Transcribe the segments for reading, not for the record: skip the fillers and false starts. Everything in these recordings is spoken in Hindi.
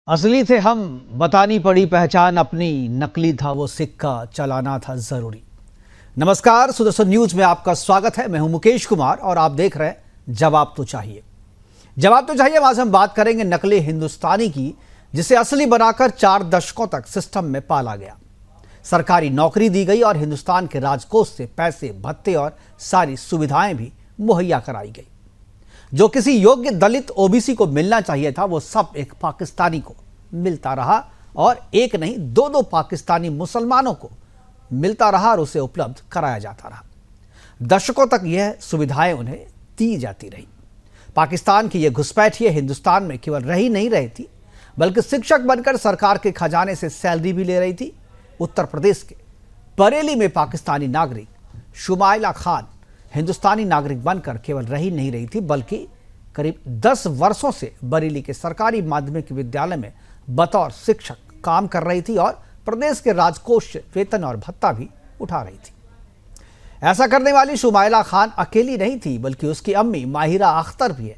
असली थे हम, बतानी पड़ी पहचान अपनी, नकली था वो सिक्का, चलाना था जरूरी। नमस्कार, सुदर्शन न्यूज में आपका स्वागत है। मैं हूं मुकेश कुमार और आप देख रहे हैं जवाब तो चाहिए। जवाब तो चाहिए आज हम बात करेंगे नकली हिंदुस्तानी की, जिसे असली बनाकर 4 दशकों तक सिस्टम में पाला गया। सरकारी नौकरी दी गई और हिंदुस्तान के राजकोष से पैसे, भत्ते और सारी सुविधाएं भी मुहैया कराई गई। जो किसी योग्य दलित ओबीसी को मिलना चाहिए था, वो सब एक पाकिस्तानी को मिलता रहा, और एक नहीं 2-2 पाकिस्तानी मुसलमानों को मिलता रहा और उसे उपलब्ध कराया जाता रहा। दशकों तक यह सुविधाएं उन्हें दी जाती रही। पाकिस्तान की यह घुसपैठिए हिंदुस्तान में केवल रही नहीं रही थी, बल्कि शिक्षक बनकर सरकार के खजाने से सैलरी भी ले रही थी। उत्तर प्रदेश के बरेली में पाकिस्तानी नागरिक शुमाइला खान हिंदुस्तानी नागरिक बनकर केवल रही नहीं रही थी, बल्कि करीब 10 वर्षों से बरेली के सरकारी माध्यमिक विद्यालय में बतौर शिक्षक काम कर रही थी और प्रदेश के राजकोष से वेतन और भत्ता भी उठा रही थी। ऐसा करने वाली शुमाइला खान अकेली नहीं थी, बल्कि उसकी अम्मी माहिरा अख्तर भी है,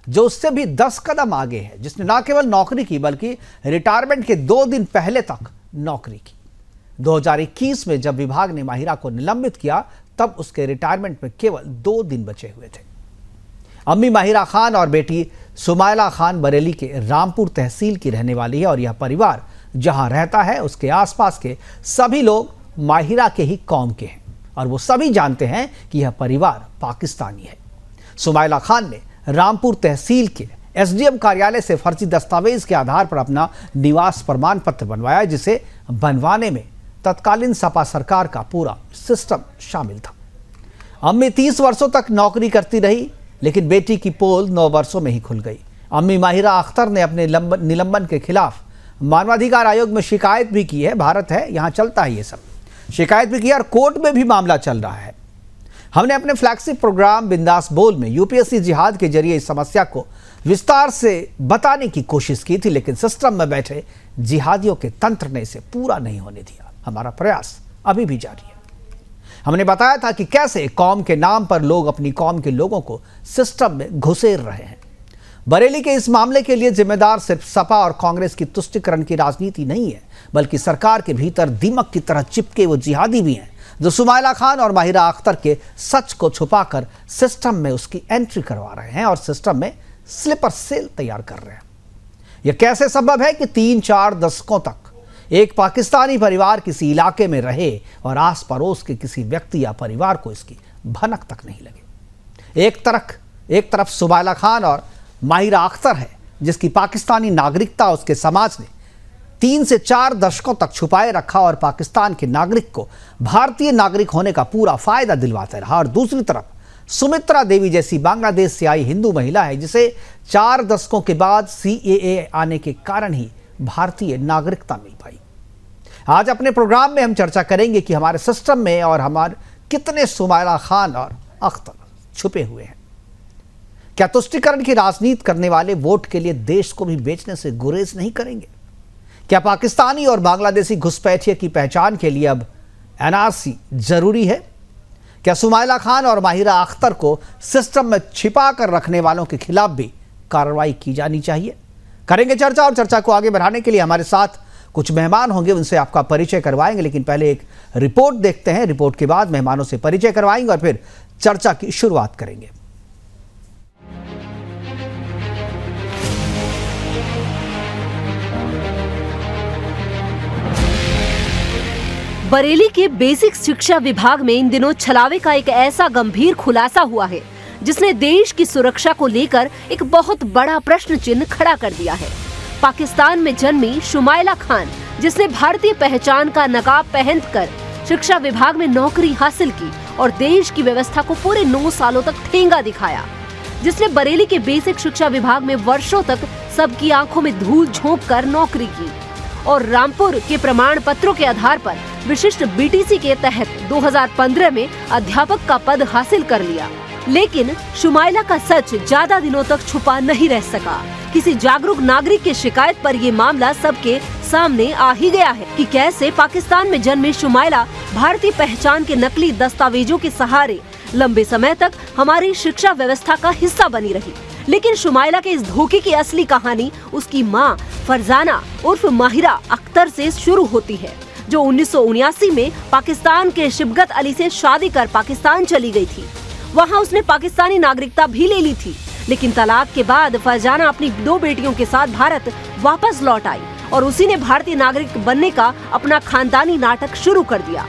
जो उससे भी 10 कदम आगे है, जिसने न केवल नौकरी की बल्कि रिटायरमेंट के 2 दिन पहले तक नौकरी की। 2021 में जब विभाग ने माहिरा को निलंबित किया, तब उसके रिटायरमेंट में केवल 2 दिन बचे हुए थे। अम्मी माहिरा खान और बेटी शुमाइला खान बरेली के रामपुर तहसील की रहने वाली है, और यह परिवार जहां रहता है उसके आसपास के सभी लोग माहिरा के ही कौम के हैं, और वो सभी जानते हैं कि यह परिवार पाकिस्तानी है। शुमाइला खान ने रामपुर तहसील के एसडीएम कार्यालय से फर्जी दस्तावेज के आधार पर अपना निवास प्रमाण पत्र बनवाया, जिसे बनवाने में तत्कालीन सपा सरकार का पूरा सिस्टम शामिल था। अम्मी 30 वर्षों तक नौकरी करती रही, लेकिन बेटी की पोल 9 वर्षों में ही खुल गई। अम्मी माहिरा अख्तर ने अपने निलंबन के खिलाफ मानवाधिकार आयोग में शिकायत भी की है। भारत है, यहां चलता है ये सब। शिकायत भी की और कोर्ट में भी मामला चल रहा है। हमने अपने फ्लैगशिप प्रोग्राम बिंदास बोल में यूपीएससी जिहाद के जरिए इस समस्या को विस्तार से बताने की कोशिश की थी, लेकिन सिस्टम में बैठे जिहादियों के तंत्र ने इसे पूरा नहीं होने दिया। हमारा प्रयास अभी भी जारी है। हमने बताया था कि कैसे कौम के नाम पर लोग अपनी कौम के लोगों को सिस्टम में घुसेड़ रहे हैं। बरेली के इस मामले के लिए जिम्मेदार सिर्फ सपा और कांग्रेस की तुष्टीकरण की राजनीति नहीं है, बल्कि सरकार के भीतर दीमक की तरह चिपके वो जिहादी भी हैं, जो शुमाइला खान और माहिरा अख्तर के सच को छुपाकर सिस्टम में उसकी एंट्री करवा रहे हैं और सिस्टम में स्लीपर सेल तैयार कर रहे हैं। यह कैसे संभव है कि 3-4 दशकों तक एक पाकिस्तानी परिवार किसी इलाके में रहे और आस पड़ोस के किसी व्यक्ति या परिवार को इसकी भनक तक नहीं लगे। एक तरफ शुमाइला खान और माहिरा अख्तर है, जिसकी पाकिस्तानी नागरिकता उसके समाज ने 3 से 4 दशकों तक छुपाए रखा और पाकिस्तान के नागरिक को भारतीय नागरिक होने का पूरा फायदा दिलवाते रहा, और दूसरी तरफ सुमित्रा देवी जैसी बांग्लादेश से आई हिंदू महिला है, जिसे 4 दशकों के बाद CAA आने के कारण ही भारतीय नागरिकता मिल पाई। आज अपने प्रोग्राम में हम चर्चा करेंगे कि हमारे सिस्टम में और हमारे कितने शुमाइला खान और अख्तर छुपे हुए हैं। क्या तुष्टीकरण की राजनीति करने वाले वोट के लिए देश को भी बेचने से गुरेज नहीं करेंगे? क्या पाकिस्तानी और बांग्लादेशी घुसपैठिए की पहचान के लिए अब NRC जरूरी है? क्या शुमाइला खान और माहिरा अख्तर को सिस्टम में छिपा कर रखने वालों के खिलाफ भी कार्रवाई की जानी चाहिए? करेंगे चर्चा, और चर्चा को आगे बढ़ाने के लिए हमारे साथ कुछ मेहमान होंगे, उनसे आपका परिचय करवाएंगे। लेकिन पहले एक रिपोर्ट देखते हैं। रिपोर्ट के बाद मेहमानों से परिचय करवाएंगे और फिर चर्चा की शुरुआत करेंगे। बरेली के बेसिक शिक्षा विभाग में इन दिनों छलावे का एक ऐसा गंभीर खुलासा हुआ है, जिसने देश की सुरक्षा को लेकर एक बहुत बड़ा प्रश्न चिन्ह खड़ा कर दिया है। पाकिस्तान में जन्मी शुमाइला खान, जिसने भारतीय पहचान का नकाब पहनकर शिक्षा विभाग में नौकरी हासिल की और देश की व्यवस्था को पूरे 9 सालों तक ठेंगा दिखाया, जिसने बरेली के बेसिक शिक्षा विभाग में वर्षों तक सबकी आंखों में धूल झोंककर नौकरी की और रामपुर के प्रमाण पत्रों के आधार पर विशिष्ट BTC के तहत 2015 में अध्यापक का पद हासिल कर लिया। लेकिन शुमाइला का सच ज्यादा दिनों तक छुपा नहीं रह सका। किसी जागरूक नागरिक की शिकायत पर ये मामला सबके सामने आ ही गया है कि कैसे पाकिस्तान में जन्मी शुमाइला भारतीय पहचान के नकली दस्तावेजों के सहारे लंबे समय तक हमारी शिक्षा व्यवस्था का हिस्सा बनी रही। लेकिन शुमाइला के इस धोखे की असली कहानी उसकी मां फरजाना उर्फ माहिरा अख्तर से शुरू होती है, जो 1979 में पाकिस्तान के शिबगत अली से शादी कर पाकिस्तान चली गई थी। वहां उसने पाकिस्तानी नागरिकता भी ले ली थी, लेकिन तलाक के बाद फरजाना अपनी 2 बेटियों के साथ भारत वापस लौट आई और उसी ने भारतीय नागरिक बनने का अपना खानदानी नाटक शुरू कर दिया।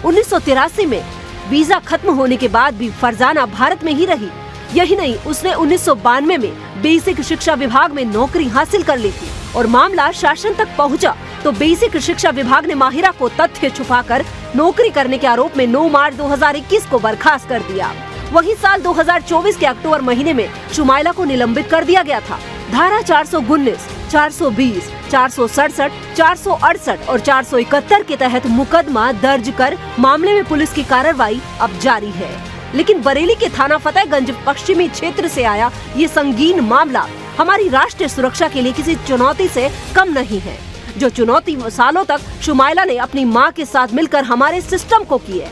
1983 में वीजा खत्म होने के बाद भी फरजाना भारत में ही रही। यही नहीं, उसने 1992 में बेसिक शिक्षा विभाग में नौकरी हासिल कर ली थी और मामला शासन तक पहुंचा तो बेसिक शिक्षा विभाग ने माहिरा को तथ्य छुपाकर नौकरी करने के आरोप में 9 मार्च 2021 को बर्खास्त कर दिया। वही साल 2024 के अक्टूबर महीने में शुमाइला को निलंबित कर दिया गया था। धारा 419, 420, 467, 468 और 471 के तहत मुकदमा दर्ज कर मामले में पुलिस की कार्रवाई अब जारी है। लेकिन बरेली के थाना फतेहगंज पश्चिमी क्षेत्र से आया ये संगीन मामला हमारी राष्ट्रीय सुरक्षा के लिए किसी चुनौती से कम नहीं है, जो चुनौती सालों तक शुमाइला ने अपनी मां के साथ मिलकर हमारे सिस्टम को की है।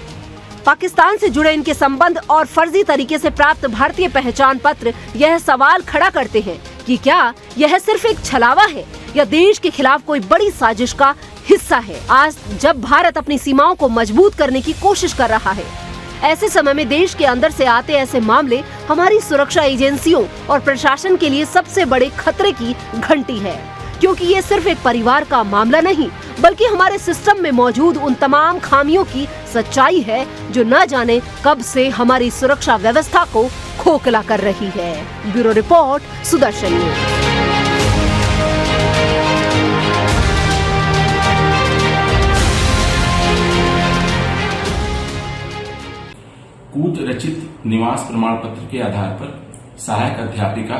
पाकिस्तान से जुड़े इनके संबंध और फर्जी तरीके से प्राप्त भारतीय पहचान पत्र यह सवाल खड़ा करते हैं कि क्या यह सिर्फ एक छलावा है या देश के खिलाफ कोई बड़ी साजिश का हिस्सा है। आज जब भारत अपनी सीमाओं को मजबूत करने की कोशिश कर रहा है, ऐसे समय में देश के अंदर से आते ऐसे मामले हमारी सुरक्षा एजेंसियों और प्रशासन के लिए सबसे बड़े खतरे की घंटी है, क्योंकि ये सिर्फ एक परिवार का मामला नहीं बल्कि हमारे सिस्टम में मौजूद उन तमाम खामियों की सच्चाई है जो न जाने कब से हमारी सुरक्षा व्यवस्था को खोखला कर रही है। Bureau report, Sudarshan news. कूट रचित निवास प्रमाण पत्र के आधार पर सहायक अध्यापिका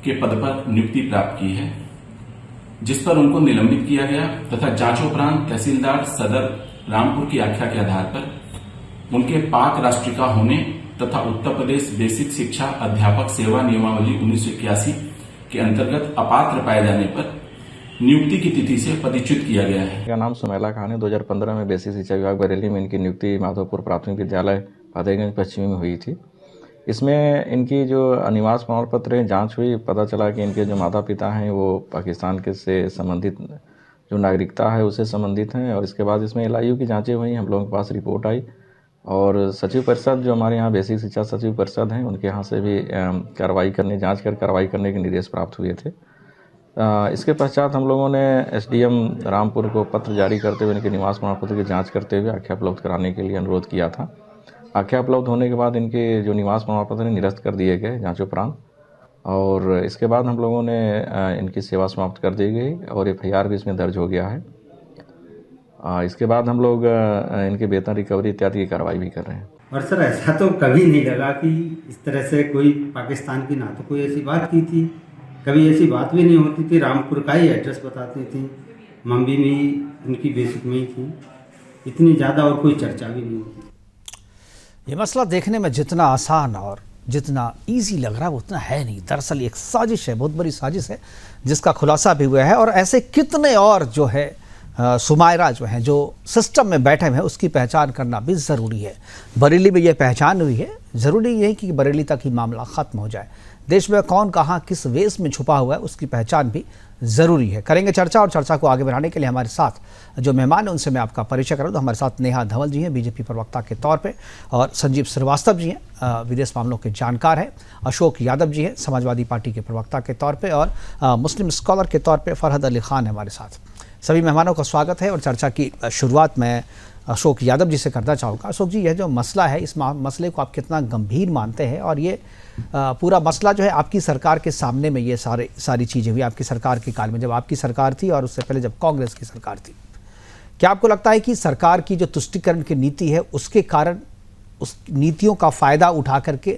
के पद पर नियुक्ति प्राप्त की है, जिस पर उनको निलंबित किया गया तथा जांचोपरांत तहसीलदार सदर रामपुर की आख्या के आधार पर उनके पाक राष्ट्रिका होने तथा उत्तर प्रदेश बेसिक शिक्षा अध्यापक सेवा नियमावली 1981 के अंतर्गत अपात्र पाए जाने पर नियुक्ति की तिथि से पदच्युत किया गया है। इनका नाम शुमाइला खान है। 2015 में बेसिक शिक्षा विभाग बरेली में इनकी नियुक्ति माधोपुर प्राथमिक विद्यालय फतेहगंज पश्चिमी में हुई थी। इसमें इनकी जो निवास प्रमाण पत्र जांच हुई, पता चला कि इनके जो माता पिता हैं वो पाकिस्तान के से संबंधित जो नागरिकता है उससे संबंधित हैं। और इसके बाद इसमें LIU की जांचें हुई, हम लोगों के पास रिपोर्ट आई और सचिव परिषद जो हमारे यहाँ बेसिक शिक्षा सचिव परिषद हैं उनके यहाँ से भी जांच कर कार्रवाई करने के निर्देश प्राप्त हुए थे। इसके पश्चात हम लोगों ने SDM रामपुर को पत्र जारी करते हुए इनके निवास प्रमाण पत्र की जांच करते हुए आख्या उपलब्ध कराने के लिए अनुरोध किया था। आख्या उपलब्ध होने के बाद इनके जो निवास प्रमाण पत्र निरस्त कर दिए गए जांचोपरांत, और इसके बाद हम लोगों ने इनकी सेवा समाप्त कर दी गई और FIR भी इसमें दर्ज हो गया है। इसके बाद हम लोग इनके वेतन रिकवरी इत्यादि की कार्रवाई भी कर रहे हैं। और सर ऐसा तो कभी नहीं लगा कि इस तरह से कोई पाकिस्तान की ना तो कोई ऐसी बात की थी, कभी ऐसी बात भी नहीं होती थी। रामपुर का ही एड्रेस बताती थी, मम्मी में ही उनकी बेसिक में ही थी, इतनी ज़्यादा और कोई चर्चा भी नहीं होती। ये मसला देखने में जितना आसान और जितना इजी लग रहा है वो उतना है नहीं। दरअसल एक साजिश है, बहुत बड़ी साजिश है जिसका खुलासा भी हुआ है। और ऐसे कितने और जो है सुमाइरा जो हैं जो सिस्टम में बैठे हुए हैं उसकी पहचान करना भी ज़रूरी है। बरेली में ये पहचान हुई है, ज़रूरी ये है कि बरेली तक ही मामला ख़त्म हो जाए। देश में कौन कहाँ किस वेश में छुपा हुआ है उसकी पहचान भी ज़रूरी है। करेंगे चर्चा, और चर्चा को आगे बढ़ाने के लिए हमारे साथ जो मेहमान हैं उनसे मैं आपका परिचय करूँ। तो हमारे साथ नेहा धवल जी हैं, बीजेपी प्रवक्ता के तौर पे, और संजीव श्रीवास्तव जी हैं, विदेश मामलों के जानकार हैं। अशोक यादव जी हैं, समाजवादी पार्टी के प्रवक्ता के तौर पे, और मुस्लिम स्कॉलर के तौर पे फरहद अली खान है हमारे साथ। सभी मेहमानों का स्वागत है। और चर्चा की शुरुआत मैं अशोक यादव जी से करना चाहूँगा। अशोक जी, यह जो मसला है, इस मसले को आप कितना गंभीर मानते हैं? और ये पूरा मसला जो है आपकी सरकार के सामने में ये सारी चीज़ें हुई आपकी सरकार के काल में, जब आपकी सरकार थी और उससे पहले जब कांग्रेस की सरकार थी। क्या आपको लगता है कि सरकार की जो तुष्टीकरण की नीति है उसके कारण उस नीतियों का फ़ायदा उठा करके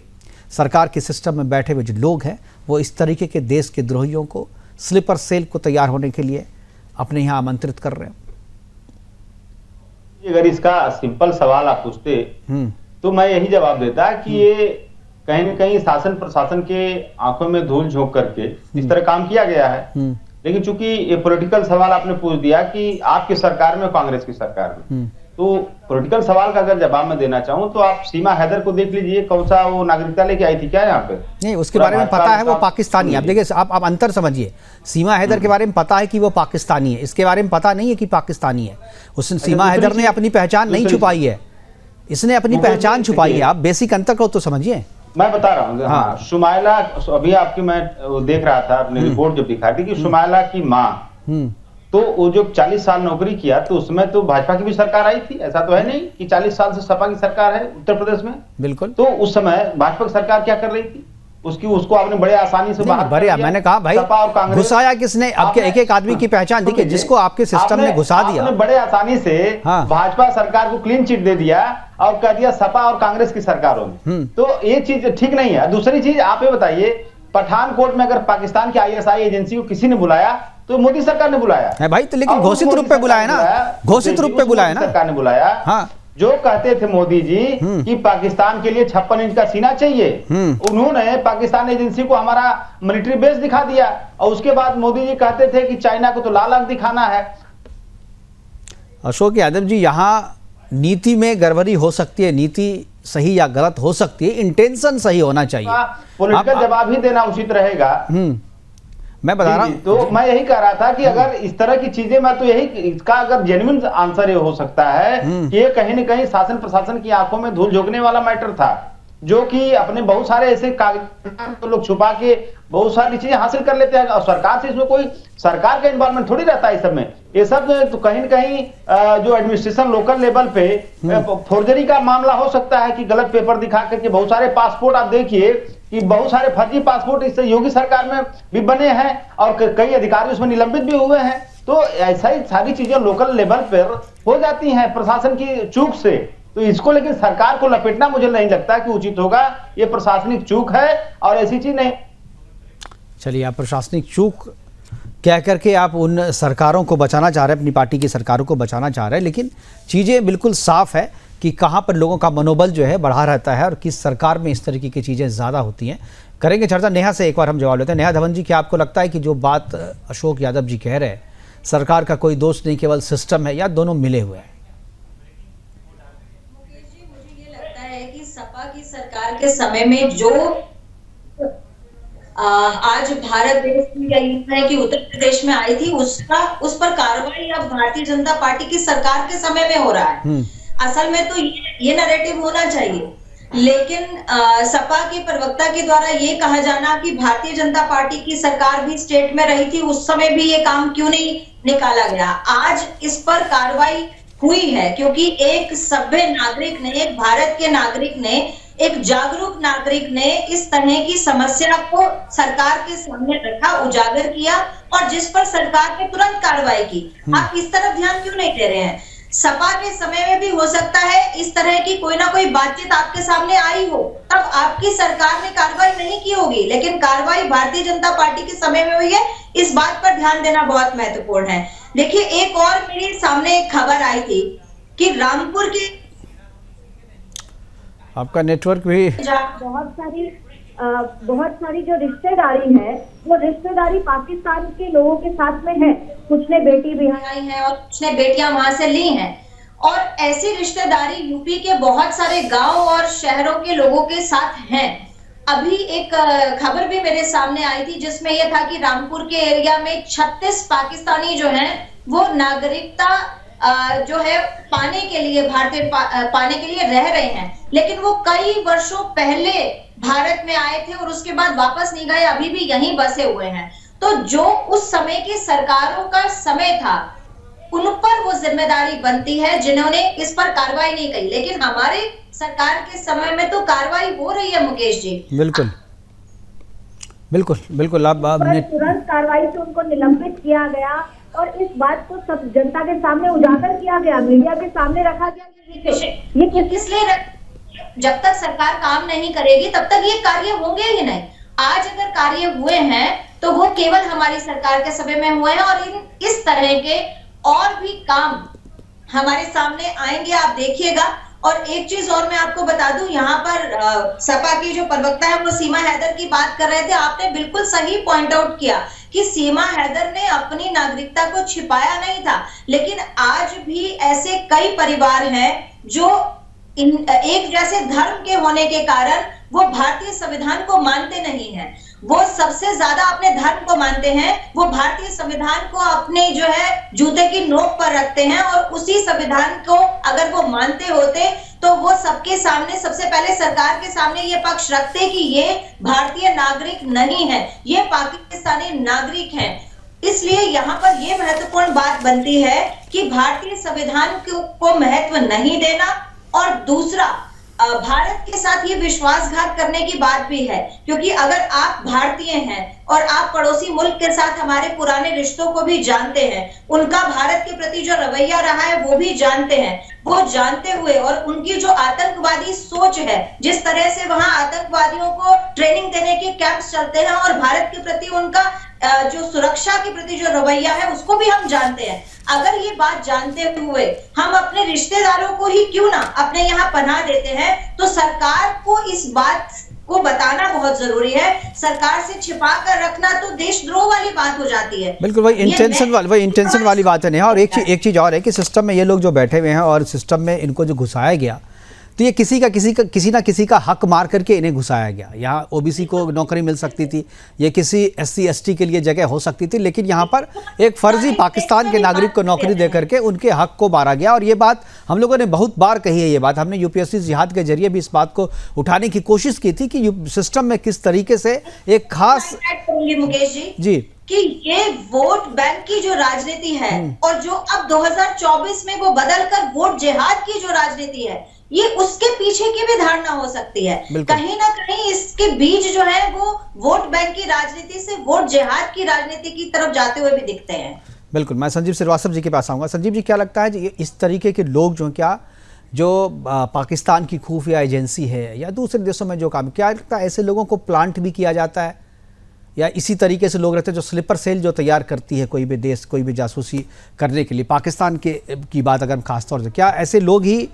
सरकार के सिस्टम में बैठे हुए जो लोग हैं वो इस तरीके के देश के द्रोहियों को, स्लीपर सेल को तैयार होने के लिए अपने यहाँ आमंत्रित कर रहे हैं? अगर इसका सिंपल सवाल आप पूछते तो मैं यही जवाब देता कि ये कहीं न कहीं शासन प्रशासन के आंखों में धूल झोंक करके इस तरह काम किया गया है। लेकिन चूंकि ये पॉलिटिकल सवाल आपने पूछ दिया कि आपकी सरकार में, कांग्रेस की सरकार में, तो पॉलिटिकल सवाल का अगर जवाब मैं देना चाहूं तो आप सीमा हैदर को देख लीजिए, कौन सा वो नागरिकता लेके आई थी क्या यहाँ पे? नहीं, उसके बारे में पता है वो पाकिस्तानी है। आप देखिए, आप अंतर समझिए। सीमा हैदर के बारे में पता है कि वो पाकिस्तानी है, इसके बारे में पता नहीं है कि पाकिस्तानी है। उसने सीमा हैदर ने अपनी पहचान नहीं छुपाई है, इसने अपनी पहचान छुपाई है। आप बेसिक अंतर को तो समझिए। मैं बता रहा हूँ। हाँ, शुमाइला, अभी आपकी मैं देख रहा था अपनी रिपोर्ट जो दिखा थी कि शुमाइला की माँ, तो वो जो 40 साल नौकरी किया तो उसमें तो भाजपा की भी सरकार आई थी, ऐसा तो है नहीं कि 40 साल से सपा की सरकार है उत्तर प्रदेश में। बिल्कुल। तो उस समय भाजपा की सरकार क्या कर रही थी, उसको आपने बड़े आसानी से बाहर बढ़िया। मैंने कहा भाई, घुसाया किसने? आपके एक एक आदमी की पहचान देखिए, जिसको आपके सिस्टम ने घुसा दिया, आपने बड़े आसानी से भाजपा सरकार को क्लीन चिट दे दिया और कह दिया सपा और कांग्रेस की सरकारों ने। तो ये चीज ठीक नहीं है। दूसरी चीज आप ये बताइए, पठानकोट में अगर पाकिस्तान की ISI एजेंसी को किसी ने बुलाया तो मोदी सरकार ने बुलाया है भाई। तो लेकिन घोषित रूप पे बुलाया ना, घोषित रूप पे बुलाया ना, सरकार ने बुलाया। हाँ, जो कहते थे मोदी जी कि पाकिस्तान के लिए 56 इंच का सीना चाहिए, उन्होंने पाकिस्तान एजेंसी को हमारा मिलिट्री बेस दिखा दिया और उसके बाद मोदी जी कहते थे कि चाइना को तो लाल आंख दिखाना है। अशोक यादव जी, यहाँ नीति में गड़बड़ी हो सकती है, नीति सही या गलत हो सकती है, इंटेंशन सही होना चाहिए। पॉलिटिकल जवाब ही देना उचित रहेगा। मैं बता रहा हूं, तो मैं यही कह रहा था कि अगर इस तरह की चीजें, मैं तो यही, इसका अगर जेन्युइन आंसर ये हो सकता है कि ये कहीं न कहीं शासन प्रशासन की आंखों में धूल झोंकने वाला मैटर था, जो कि अपने बहुत सारे ऐसे कागज तो लोग छुपा के बहुत सारी चीजें हासिल कर लेते हैं और सरकार से इसमें कोई सरकार का इन्वॉल्वमेंट थोड़ी रहता है इस सब में। ये सब तो कहीं न कहीं जो एडमिनिस्ट्रेशन लोकल लेवल पे फोर्जरी का मामला हो सकता है कि गलत पेपर दिखा करके बहुत सारे पासपोर्ट, आप देखिए कि बहुत सारे फर्जी पासपोर्ट इससे योगी सरकार में भी बने हैं और कई अधिकारी उसमें निलंबित भी हुए हैं। तो ऐसा ही सारी चीजें लोकल लेवल पर हो जाती हैं प्रशासन की चूक से। तो इसको लेकिन सरकार को लपेटना मुझे नहीं लगता कि उचित होगा। ये प्रशासनिक चूक है और ऐसी चीज नहीं। चलिए, आप प्रशासनिक चूक कह करके आप उन सरकारों को बचाना चाह रहे हैं, अपनी पार्टी की सरकारों को बचाना चाह रहे हैं, लेकिन चीज़ें बिल्कुल साफ है कि कहाँ पर लोगों का मनोबल जो है बढ़ा रहता है और किस सरकार में इस तरीके की चीज़ें ज़्यादा होती हैं। करेंगे चर्चा। नेहा से एक बार हम जवाब लेते हैं। नेहा धवन जी, क्या आपको लगता है कि जो बात अशोक यादव जी कह रहे हैं, सरकार का कोई दोष नहीं, केवल सिस्टम है, या दोनों मिले हुए हैं? मुझे ये लगता है कि सपा की सरकार के समय में जो आज भारत देश की है कि उत्तर प्रदेश में आई थी, उस पर कार्रवाई अब भारतीय जनता पार्टी की सरकार के समय में हो रहा है। असल में तो ये नैरेटिव होना चाहिए, लेकिन सपा के प्रवक्ता के द्वारा ये कहा जाना कि भारतीय जनता पार्टी की सरकार भी स्टेट में रही थी, उस समय भी ये काम क्यों नहीं निकाला गया। आज इस पर कार्रवाई हुई है क्योंकि एक सभ्य नागरिक ने, एक भारत के नागरिक ने, एक जागरूक नागरिक ने इस तरह की समस्या को सरकार के सामने रखा, उजागर किया और जिस पर सरकार ने तुरंत कार्रवाई की। आप इस तरफ ध्यान क्यों नहीं दे रहे हैं? सपा के समय में भी हो सकता है इस तरह की कोई ना कोई बातचीत आपके सामने आई हो, तब आपकी सरकार ने कार्रवाई नहीं की होगी, लेकिन कार्रवाई भारतीय जनता पार्टी के समय में हुई है। इस बात पर ध्यान देना बहुत महत्वपूर्ण है। देखिए, एक और मेरे सामने एक खबर आई थी कि रामपुर के, आपका नेटवर्क भी, बहुत सारी जो रिश्तेदारी है वो रिश्तेदारी पाकिस्तान के लोगों के साथ में है। कुछ ने बेटी बिहाई है और कुछ ने बेटियां वहां से ली हैं और ऐसी रिश्तेदारी यूपी के बहुत सारे गांव और शहरों के लोगों के साथ हैं। अभी एक खबर भी मेरे सामने आई थी जिसमें यह था कि रामपुर के एरिया में 36 पाकिस्तानी जो हैं वो नागरिकता जो है पाने के लिए, भारतीय पाने के लिए रह रहे हैं, लेकिन वो कई वर्षों पहले भारत में आए थे और उसके बाद वापस नहीं गए, अभी भी यहीं बसे हुए हैं। तो जो उस समय की सरकारों का समय था उन पर वो जिम्मेदारी बनती है जिन्होंने इस पर कार्रवाई नहीं की, लेकिन हमारे सरकार के समय में तो कार्रवाई हो रही है मुकेश जी। बिल्कुल बिल्कुल बिल्कुल। आप तुरंत कार्रवाई से उनको निलंबित किया गया और इस बात को सब जनता के सामने उजागर किया गया, मीडिया के सामने रखा गया। ये इसलिए जब तक सरकार काम नहीं करेगी तब तक ये कार्य होंगे ही नहीं। आज अगर कार्य हुए हैं तो वो केवल हमारी सरकार के समय में हुए हैं और इस तरह के और भी काम हमारे सामने आएंगे, आप देखिएगा। और एक चीज और मैं आपको बता दूं, यहाँ पर सपा की जो प्रवक्ता है वो सीमा हैदर की बात कर रहे थे। आपने बिल्कुल सही पॉइंट आउट किया कि सीमा हैदर ने अपनी नागरिकता को छिपाया नहीं था, लेकिन आज भी ऐसे कई परिवार हैं जो एक जैसे धर्म के होने के कारण वो भारतीय संविधान को मानते नहीं हैं। वो सबसे ज्यादा अपने धर्म को मानते हैं, वो भारतीय संविधान को अपने जो है जूते की नोक पर रखते हैं, और उसी संविधान को अगर वो मानते होते तो वो सबके सामने, सबसे पहले सरकार के सामने ये पक्ष रखते कि ये भारतीय नागरिक नहीं है, ये पाकिस्तानी नागरिक हैं। इसलिए यहाँ पर यह महत्वपूर्ण बात बनती है कि भारतीय संविधान को महत्व नहीं देना, और दूसरा भारत के साथ ये विश्वासघात करने की बात भी है, क्योंकि अगर आप भारतीय हैं और आप पड़ोसी मुल्क के साथ हमारे पुराने रिश्तों को भी जानते हैं, उनका भारत के प्रति जो रवैया रहा है वो भी जानते हैं, वो जानते हुए और उनकी जो आतंकवादी सोच है, जिस तरह से वहां आतंकवादियों को ट्रेनिंग देने के कैंप्स चलते हैं, और भारत के प्रति उनका जो सुरक्षा के प्रति जो रवैया है उसको भी हम जानते हैं। अगर ये बात जानते हुए हम अपने रिश्तेदारों को ही क्यों ना अपने यहाँ पनाह देते हैं, तो सरकार को इस बात को बताना बहुत जरूरी है। सरकार से छिपा कर रखना तो देशद्रोह वाली बात हो जाती है। बिल्कुल वही इंटेंशन वाली बात है नेहा। और एक चीज और है कि सिस्टम में ये लोग जो बैठे हुए हैं और सिस्टम में इनको जो घुसाया गया, तो ये किसी ना किसी का हक मार करके इन्हें घुसाया गया। यहाँ ओबीसी को नौकरी मिल सकती थी, ये किसी SC ST के लिए जगह हो सकती थी, लेकिन यहाँ पर एक फर्जी पाकिस्तान के नागरिक को नौकरी दे करके उनके हक को मारा गया। और ये बात हम लोगों ने बहुत बार कही है, ये बात हमने UPSC जिहाद के जरिए भी इस बात को उठाने की कोशिश की थी कि सिस्टम में किस तरीके से एक खास मुकेश जी कि ये वोट बैंक की जो राजनीति है और जो अब 2024 में वो बदलकर वोट जिहाद की जो राजनीति है, ये उसके पीछे की भी धारणा हो सकती है। कहीं ना कहीं इसके बीज जो है वो वोट बैंक की राजनीति से वोट जिहाद की राजनीति की तरफ जाते हुए भी दिखते हैं। बिल्कुल, मैं संजीव श्रीवास्तव जी के पास आऊंगा। संजीव जी, क्या लगता है जी इस तरीके के लोग जो पाकिस्तान की खुफिया एजेंसी है या दूसरे देशों में जो काम, क्या लगता है ऐसे लोगों को प्लांट भी किया जाता है, या इसी तरीके से लोग रहते हैं जो स्लीपर सेल जो तैयार करती है कोई भी देश कोई भी जासूसी करने के लिए, पाकिस्तान की बात अगर हम खासतौर से, क्या ऐसे लोग ही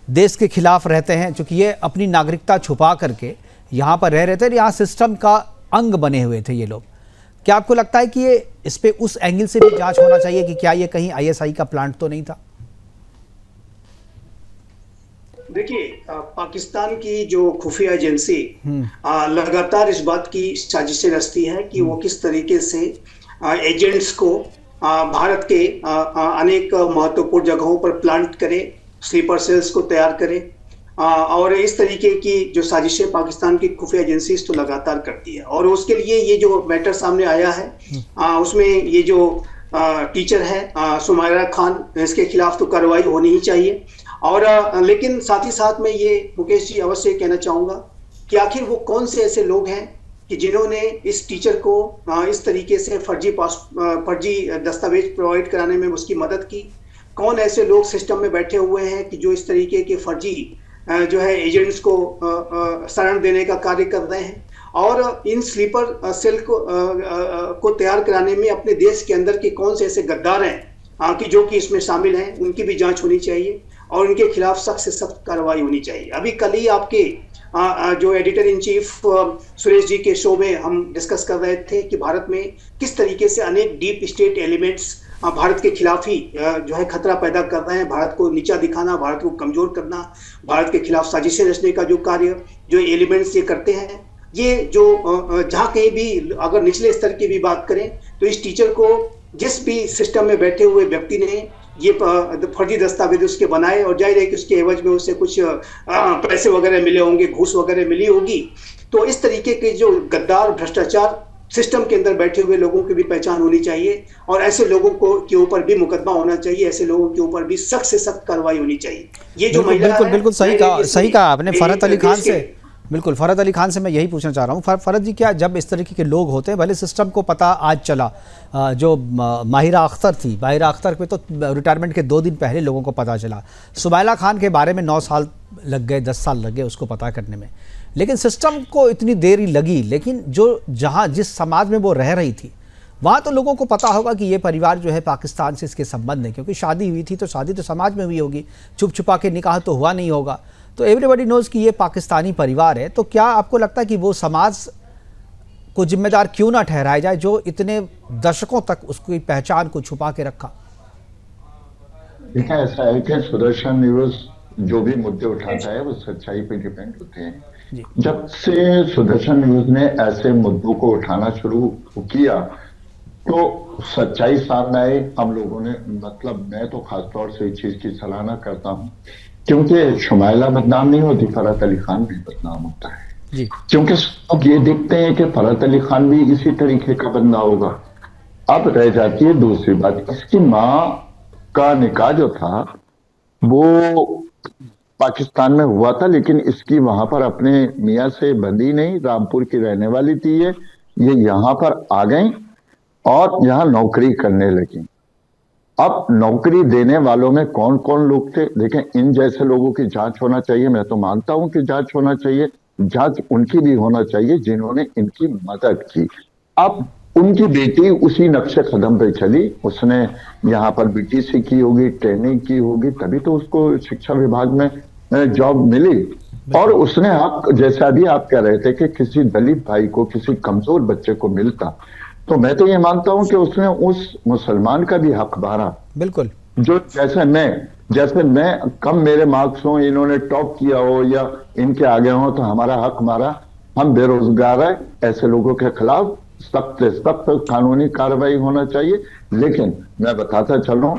देश के खिलाफ रहते हैं, चूँकि ये अपनी नागरिकता छुपा करके यहाँ पर रह रहे थे, यहाँ सिस्टम का अंग बने हुए थे ये लोग? क्या आपको लगता है कि ये इस पे उस एंगल से भी जांच होना चाहिए कि क्या ये कहीं ISI का प्लांट तो नहीं था? देखिए, पाकिस्तान की जो खुफिया एजेंसी लगातार इस बात की साजिशें रचती है कि वो किस तरीके से एजेंट्स को भारत के अनेक महत्वपूर्ण जगहों पर प्लांट करे, स्लीपर सेल्स को तैयार करे, और इस तरीके की जो साजिशें पाकिस्तान की खुफिया एजेंसी तो लगातार करती है। और उसके लिए ये जो मैटर सामने आया है उसमें ये जो टीचर है सुमायरा खान, इसके खिलाफ तो कार्रवाई होनी ही चाहिए। और लेकिन साथ ही साथ में ये मुकेश जी अवश्य कहना चाहूंगा कि आखिर वो कौन से ऐसे लोग हैं कि जिन्होंने इस टीचर को इस तरीके से फर्जी दस्तावेज प्रोवाइड कराने में उसकी मदद की। कौन ऐसे लोग सिस्टम में बैठे हुए हैं कि जो इस तरीके के फर्जी जो है एजेंट्स को शरण देने का कार्य कर रहे हैं, और इन स्लीपर सेल को तैयार कराने में अपने देश के अंदर के कौन से ऐसे गद्दार हैं कि जो कि इसमें शामिल हैं, उनकी भी जांच होनी चाहिए और उनके खिलाफ सख्त से सख्त कार्रवाई होनी चाहिए। अभी कल ही आपके जो editor in chief Suresh ji के शो में हम डिस्कस कर रहे थे कि भारत में किस तरीके से अनेक डीप स्टेट एलिमेंट्स भारत के खिलाफ ही जो है खतरा पैदा कर रहे हैं, भारत को नीचा दिखाना, भारत को कमजोर करना, भारत के खिलाफ साजिशें रचने का जो कार्य जो एलिमेंट्स ये करते हैं, ये जो जहाँ कहीं भी अगर निचले स्तर की भी बात करें तो इस टीचर को जिस भी सिस्टम में बैठे हुए व्यक्ति ने ये फर्जी दस्तावेज उसके बनाए, और जाहिर है कि उसके एवज में उससे कुछ पैसे वगैरह मिले होंगे, घूस वगैरह मिली होगी, तो इस तरीके के जो गद्दार भ्रष्टाचार सिस्टम के अंदर बैठे हुए लोगों की भी पहचान होनी चाहिए, और ऐसे लोगों को के ऊपर भी मुकदमा होना चाहिए, ऐसे लोगों के ऊपर भी सख्त से सख्त कार्रवाई होनी चाहिए। ये जो बिल्कुल सही कहा आपने फरहत अली खान से। बिल्कुल, फरहत अली खान से मैं यही पूछना चाह रहा हूँ। फरहत जी, क्या जब इस तरीके के लोग होते हैं, भले सिस्टम को पता आज चला, जो माहिरा अख्तर थी, माहिरा अख्तर पे तो रिटायरमेंट के 2 दिन पहले लोगों को पता चला, सुमाइला खान के बारे में 9 साल लग गए, 10 साल लग गए उसको पता करने में, लेकिन सिस्टम को इतनी देरी लगी। लेकिन जिस समाज में वो रह रही थी वहाँ तो लोगों को पता होगा कि ये परिवार जो है पाकिस्तान से इसके संबंध है, क्योंकि शादी हुई थी तो शादी तो समाज में हुई होगी, छुप छुपा के निकाह तो हुआ नहीं होगा, तो एवरीबॉडी नोज कि ये पाकिस्तानी परिवार है। तो क्या आपको लगता है कि वो समाज को जिम्मेदार क्यों ना ठहराया जाए जो इतने दशकों तक उसकी पहचान को छुपा के रखा? देखिए, ऐसा है कि सुदर्शन न्यूज जो भी मुद्दे उठाता है वो सच्चाई पे डिपेंड होते हैं। जब से सुदर्शन न्यूज ने ऐसे मुद्दों को उठाना शुरू किया तो सच्चाई सामने आई। हम लोगों ने, मतलब मैं तो खासतौर से इस चीज की सराहना करता हूँ, क्योंकि शुमाइला बदनाम नहीं होती, फरहत अली खान भी बदनाम होता है जी। क्योंकि लोग ये देखते हैं कि फरहत अली खान भी इसी तरीके का बंदा होगा। अब रह जाती है दूसरी बात, इसकी माँ का निकाह जो था वो पाकिस्तान में हुआ था, लेकिन इसकी वहां पर अपने मियाँ से बंधी नहीं, रामपुर की रहने वाली थी ये यहाँ पर आ गई और यहाँ नौकरी करने लगी। अब नौकरी देने वालों में कौन कौन लोग थे? देखें, इन जैसे लोगों की जांच होना चाहिए, मैं तो मानता हूं कि जांच होना चाहिए। जांच उनकी भी होना चाहिए जिन्होंने इनकी मदद की। अब उनकी बेटी उसी नक्शे कदम पे चली, उसने यहाँ पर बीटीसी की होगी, ट्रेनिंग की होगी, तभी तो उसको शिक्षा विभाग में जॉब मिली। और उसने, आप जैसा भी आप कह रहे थे कि किसी दलित भाई को, किसी कमजोर बच्चे को मिलता, तो मैं तो ये मानता हूं कि उसने उस मुसलमान का भी हक मारा। बिल्कुल। जो जैसे मैं कम मेरे मार्क्स हो, इन्होंने टॉप किया हो या इनके आगे हो, तो हमारा हक मारा। हम बेरोजगार है, ऐसे लोगों के खिलाफ सख्त से सख्त कानूनी कार्रवाई होना चाहिए। लेकिन मैं बताता चलूं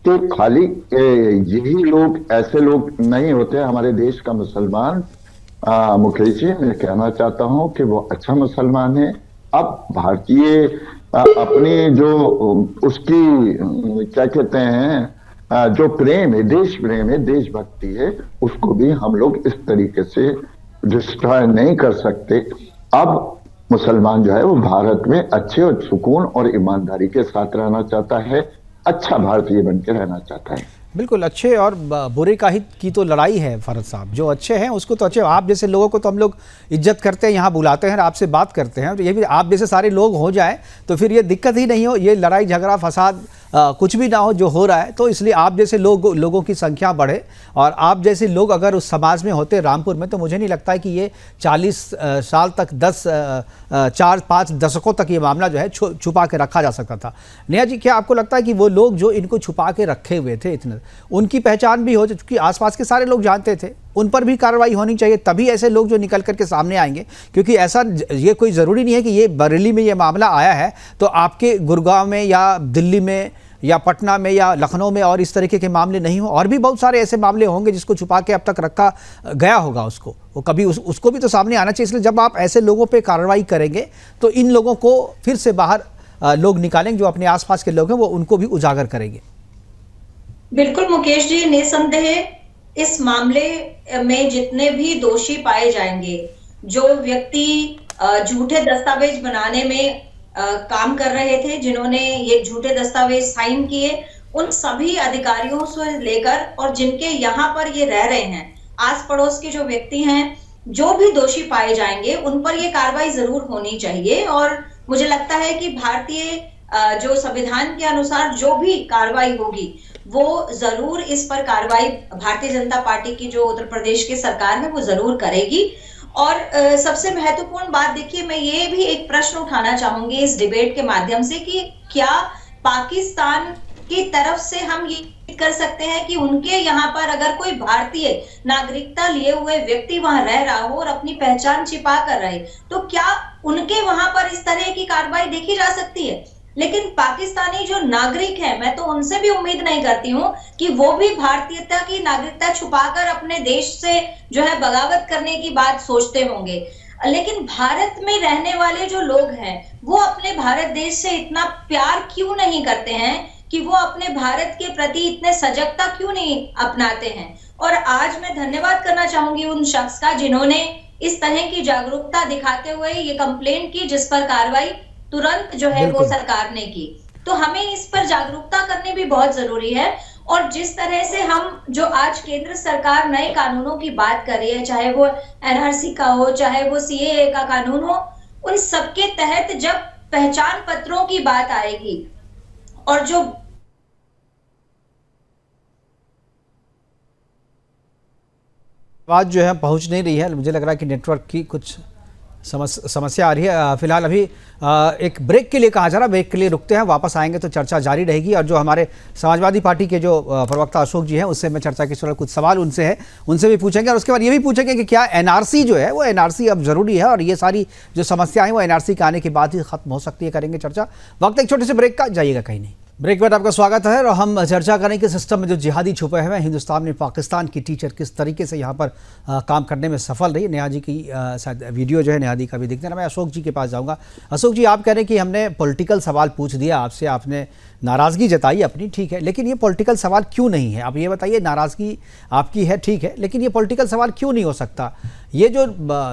कि खाली यही लोग, ऐसे लोग नहीं होते हमारे देश का मुसलमान। मुकेश जी, मैं कहना चाहता हूं कि वो अच्छा मुसलमान है। अब भारतीय अपनी जो उसकी क्या कहते हैं, जो प्रेम है, देश प्रेम है, देशभक्ति है, उसको भी हम लोग इस तरीके से डिस्ट्रॉय नहीं कर सकते। अब मुसलमान जो है वो भारत में अच्छे और सुकून और ईमानदारी के साथ रहना चाहता है, अच्छा भारतीय बन के रहना चाहता है। बिल्कुल, अच्छे और बुरे की तो लड़ाई है फरहत साहब। जो अच्छे हैं उसको तो अच्छे, आप जैसे लोगों को तो हम लोग इज्जत करते हैं, यहाँ बुलाते हैं, आपसे बात करते हैं। तो ये भी आप जैसे सारे लोग हो जाए तो फिर ये दिक्कत ही नहीं हो, ये लड़ाई झगड़ा फसाद कुछ भी ना हो जो हो रहा है। तो इसलिए आप जैसे लोगों की संख्या बढ़े और आप जैसे लोग अगर उस समाज में होते रामपुर में, तो मुझे नहीं लगता है कि ये 40 साल तक 4-5 दशकों तक ये मामला जो है छुपा के रखा जा सकता था। नेहा जी, क्या आपको लगता है कि वो लोग जो इनको छुपा के रखे हुए थे इतने, उनकी पहचान भी हो, क्योंकि आसपास के सारे लोग जानते थे, उन पर भी कार्रवाई होनी चाहिए, तभी ऐसे लोग जो निकल करके सामने आएंगे। क्योंकि ऐसा, ये कोई ज़रूरी नहीं है कि ये बरेली में ये मामला आया है तो आपके गुड़गांव में या दिल्ली में या पटना में या लखनऊ में और इस तरीके के मामले नहीं हो। और भी बहुत सारे ऐसे मामले होंगे जिसको छुपा के अब तक रखा गया होगा, उसको वो कभी उसको भी तो सामने आना चाहिए। इसलिए जब आप ऐसे लोगों पे कार्रवाई करेंगे तो इन लोगों को फिर से बाहर लोग निकालेंगे, जो अपने आसपास के लोग हैं वो उनको भी उजागर करेंगे। बिल्कुल मुकेश जी, निसंदेह इस मामले में जितने भी दोषी पाए जाएंगे, जो व्यक्ति झूठे दस्तावेज बनाने में काम कर रहे थे, जिन्होंने ये झूठे दस्तावेज साइन किए, उन सभी अधिकारियों से लेकर और जिनके यहाँ पर ये रह रहे हैं, आस पड़ोस के जो व्यक्ति हैं, जो भी दोषी पाए जाएंगे उन पर ये कार्रवाई जरूर होनी चाहिए। और मुझे लगता है कि भारतीय जो संविधान के अनुसार जो भी कार्रवाई होगी वो जरूर इस पर कार्रवाई भारतीय जनता पार्टी की जो उत्तर प्रदेश की सरकार है वो जरूर करेगी। और सबसे महत्वपूर्ण बात देखिए, मैं ये भी एक प्रश्न उठाना चाहूंगी इस डिबेट के माध्यम से कि क्या पाकिस्तान की तरफ से हम ये कर सकते हैं कि उनके यहाँ पर अगर कोई भारतीय नागरिकता लिए हुए व्यक्ति वहां रह रहा हो और अपनी पहचान छिपा कर रहे, तो क्या उनके वहां पर इस तरह की कार्रवाई देखी जा सकती है? लेकिन पाकिस्तानी जो नागरिक हैं, मैं तो उनसे भी उम्मीद नहीं करती हूं कि वो भी भारतीयता की नागरिकता छुपाकर अपने देश से जो है बगावत करने की बात सोचते होंगे। लेकिन भारत में रहने वाले जो लोग हैं वो अपने भारत देश से इतना प्यार क्यों नहीं करते हैं, कि वो अपने भारत के प्रति इतने सजगता क्यों नहीं अपनाते हैं? और आज मैं धन्यवाद करना चाहूंगी उन शख्स का जिन्होंने इस तरह की जागरूकता दिखाते हुए ये कंप्लेंट की, जिस पर कार्रवाई तुरंत जो है वो सरकार ने की। तो हमें इस पर जागरूकता करनी भी बहुत जरूरी है। और जिस तरह से हम जो आज केंद्र सरकार नए कानूनों की बात कर रही है, चाहे वो एनआरसी का हो, चाहे वो सीएए का कानून हो, उन सबके तहत जब पहचान पत्रों की बात आएगी और जो बात जो है पहुंच नहीं रही है, मुझे लग रहा है कि नेटवर्क की कुछ समस्या आ रही है। फिलहाल अभी एक ब्रेक के लिए कहा जा रहा है, ब्रेक के लिए रुकते हैं, वापस आएंगे तो चर्चा जारी रहेगी। और जो हमारे समाजवादी पार्टी के जो प्रवक्ता अशोक जी हैं, उससे मैं चर्चा के कुछ सवाल उनसे है, उनसे भी पूछेंगे। और उसके बाद ये भी पूछेंगे कि क्या एनआरसी जो है वो एनआरसी अब जरूरी है, और ये सारी जो समस्याएं हैं वो एनआरसी के आने के बाद ही खत्म हो सकती है। करेंगे चर्चा। वक्त एक छोटे से ब्रेक का, जाइएगा कहीं नहीं। ब्रेक के बाद आपका स्वागत है। और हम चर्चा करें कि सिस्टम में जो जिहादी छुपे हुए हैं, हिंदुस्तान में पाकिस्तान की टीचर किस तरीके से यहाँ पर काम करने में सफल रही। नेहा जी की शायद वीडियो जो है नेहा जी का भी देखते हैं। मैं अशोक जी के पास जाऊँगा। अशोक जी, आप कह रहे हैं कि हमने पॉलिटिकल सवाल पूछ दिया आपसे, आपने नाराज़गी जताई अपनी, ठीक है, लेकिन ये पॉलिटिकल सवाल क्यों नहीं है? आप ये बताइए, नाराज़गी आपकी है, ठीक है, लेकिन ये पॉलिटिकल सवाल क्यों नहीं हो सकता? ये जो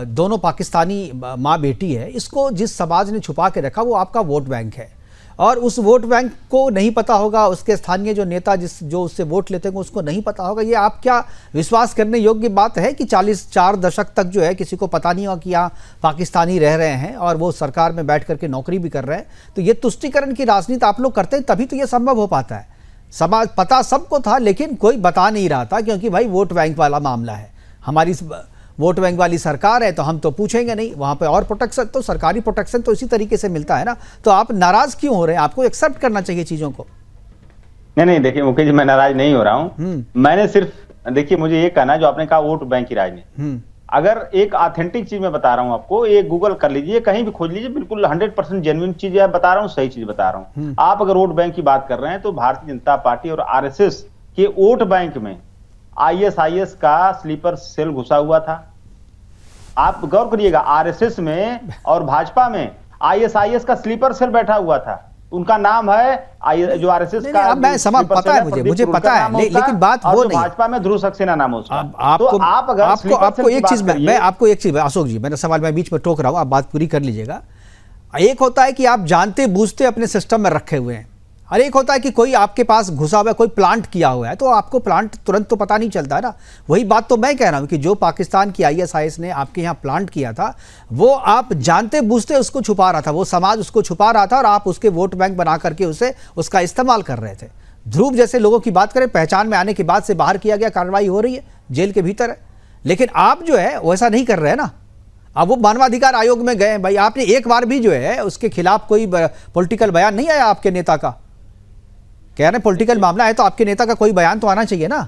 दोनों पाकिस्तानी माँ बेटी है, इसको जिस समाज ने छुपा के रखा वो आपका वोट बैंक है, और उस वोट बैंक को नहीं पता होगा, उसके स्थानीय जो नेता जो उससे वोट लेते हैं उसको नहीं पता होगा। ये आप क्या विश्वास करने योग्य बात है कि 4 दशक तक जो है किसी को पता नहीं होगा कि यहाँ पाकिस्तानी रह रहे हैं और वो सरकार में बैठ करके नौकरी भी कर रहे हैं? तो ये तुष्टीकरण की राजनीति आप लोग करते हैं, तभी तो ये संभव हो पाता है। समाज पता सबको था, लेकिन कोई बता नहीं रहा था, क्योंकि भाई वोट बैंक वाला मामला है, हमारी वोट बैंक वाली सरकार है, तो हम तो पूछेंगे नहीं। वहाँ पे और प्रोटेक्शन, तो सरकारी प्रोटेक्शन तो इसी तरीके से मिलता है ना। तो आप नाराज क्यों हो रहे हैं? आपको एक्सेप्ट करना चाहिए चीजों को। नहीं, देखिए मुकेश जी, मैं नाराज नहीं हो रहा हूँ। मैंने सिर्फ देखिए, मुझे ये कहना है, जो आपने कहा वोट बैंक की राजनीति, अगर एक ऑथेंटिक चीज मैं बता रहा हूँ आपको, ये गूगल कर लीजिए, कहीं भी खोज लीजिए, बिल्कुल 100% जेन्युइन चीज है बता रहा हूँ, सही चीज बता रहा हूँ। आप अगर वोट बैंक की बात कर रहे हैं, तो भारतीय जनता पार्टी और आरएसएस के वोट बैंक में आईएसआईएस का स्लीपर सेल घुसा हुआ था। आप गौर करिएगा, आरएसएस में और भाजपा में आईएसआईएस का स्लीपर सेल बैठा हुआ था। उनका नाम है जो आरएसएस का, अब मैं समझ, पता है मुझे पता है, लेकिन बात वो नहीं। भाजपा में ध्रुव सक्सेना नाम है उसका। आपको एक चीज, मैं आपको एक चीज, अशोक जी, मेरा सवाल मैं बीच में टोक रहा हूँ, आप बात पूरी कर लीजिएगा। एक होता है कि आप जानते बूझते अपने सिस्टम में रखे हुए हैं, और एक होता है कि कोई आपके पास घुसा हुआ है, कोई प्लांट किया हुआ है, तो आपको प्लांट तुरंत तो पता नहीं चलता है ना। वही बात तो मैं कह रहा हूं कि जो पाकिस्तान की आईएसआईएस ने आपके यहाँ प्लांट किया था, वो आप जानते बूझते उसको छुपा रहा था, वो समाज उसको छुपा रहा था, और आप उसके वोट बैंक बना करके उसका इस्तेमाल कर रहे थे। ध्रुव जैसे लोगों की बात करें, पहचान में आने के बाद से बाहर किया गया, कार्रवाई हो रही है, जेल के भीतर है, लेकिन आप जो है वैसा नहीं कर रहे हैं ना। अब वो मानवाधिकार आयोग में गए भाई, आपने एक बार भी जो है उसके खिलाफ कोई पॉलिटिकल बयान नहीं आया आपके नेता का? कह रहे पॉलिटिकल मामला है तो आपके नेता का कोई बयान तो आना चाहिए ना।